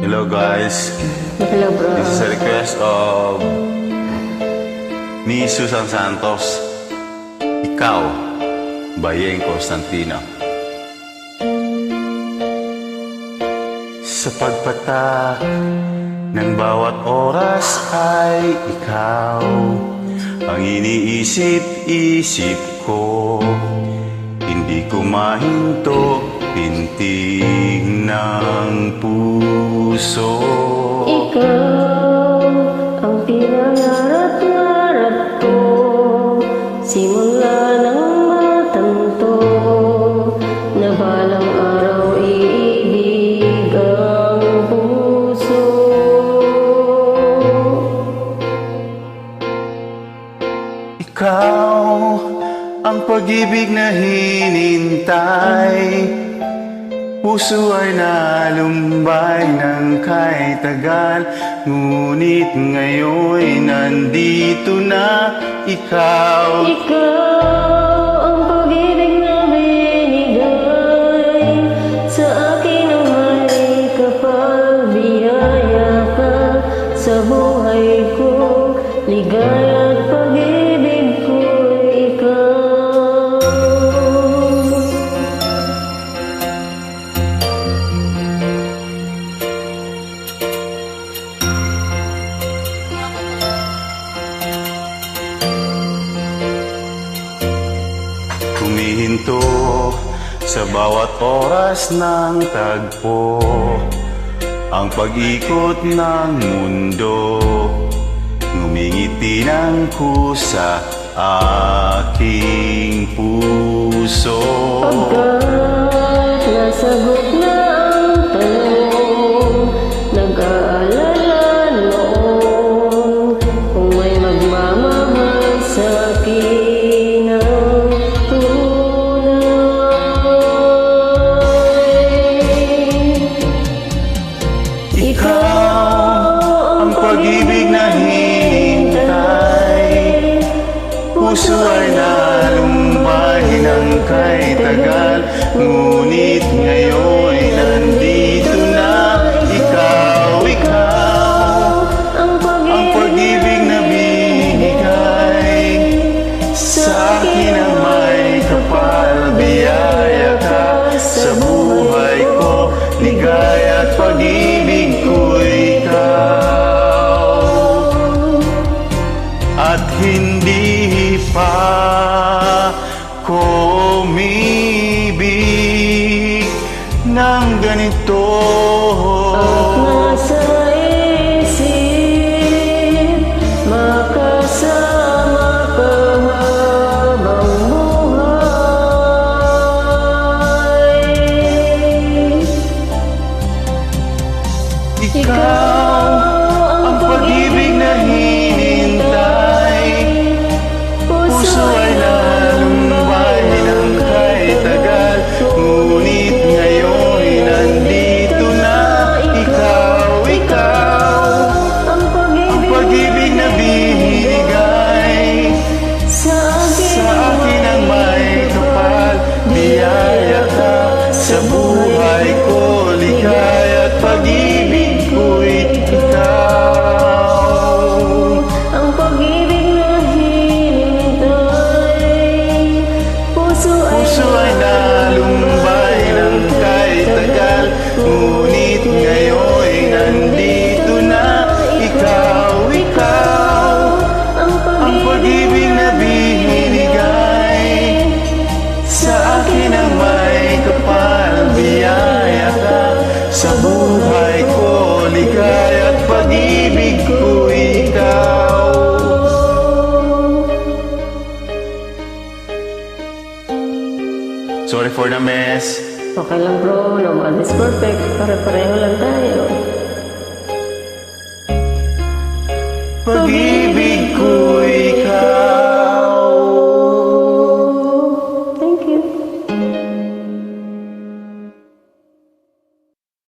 Hello guys, Hello bro. this is a request of ni Susan Santos. Ikaw, Bayeng Constantino. Sa pagpatak ng bawat oras ay ikaw ang iniisip-isip ko. Hindi ko mahinto, pintig ng puso. Ikaw ang pinangarap-ngarap ko, simula nang matanto na balang araw iibig ang puso. Ikaw ang pag-ibig na hinintay, puso ay nalumbay ng kahit tagal, ngunit ngayon nandito na ikaw. Ikaw ang pag-ibig na binigay sa akin ang may kapal, biyaya ka sa buhay ko, ligaya at pag-ibig ko ikaw. Humihinto sa bawat oras ng tagpo, ang pag-ikot ng mundo, ngumingiti ng kusa aking puso. Pagkat nasagot na ang tanong, nag-aalala noon kung may magmamahal sa akin ng tunay. Ikaw ang pag-ibig na hinintay, puso ay nalumbay ng kay tagal, ngunit ngayon nandito na ikaw. Ikaw ang ang pag-ibig na binigay sa akin ang may kapal, biyaya ka sa buhay ko, ligaya at pag-ibig ko ikaw. At hindi pa ko umibig ng ganito. nasa isip, makasama ka habang buhay. Ikaw ang pag-ibig na hinintay, puso ay nalumbay ng kahit tagal, ngunit ngayon nandito na ikaw. Ikaw ang ang pag-ibig na binigay sa sa akin ang may kapal, biyaya ka sa buhay ko, ligaya at pag-ibig ko ikaw. ang pag-ibig na hinintay, puso Puso ay nalumbay ng kahit tagal, ngunit ngayon nandito na ikaw. Ikaw ang ang pag-ibig na binigay sa akin ang may kapal, biyaya ka sa buhay ko, ligaya at pag-ibig ko ikaw. Sorry for the mess. Okay lang bro, nobody's perfect, pare-pareho lang tayo. Pag-ibig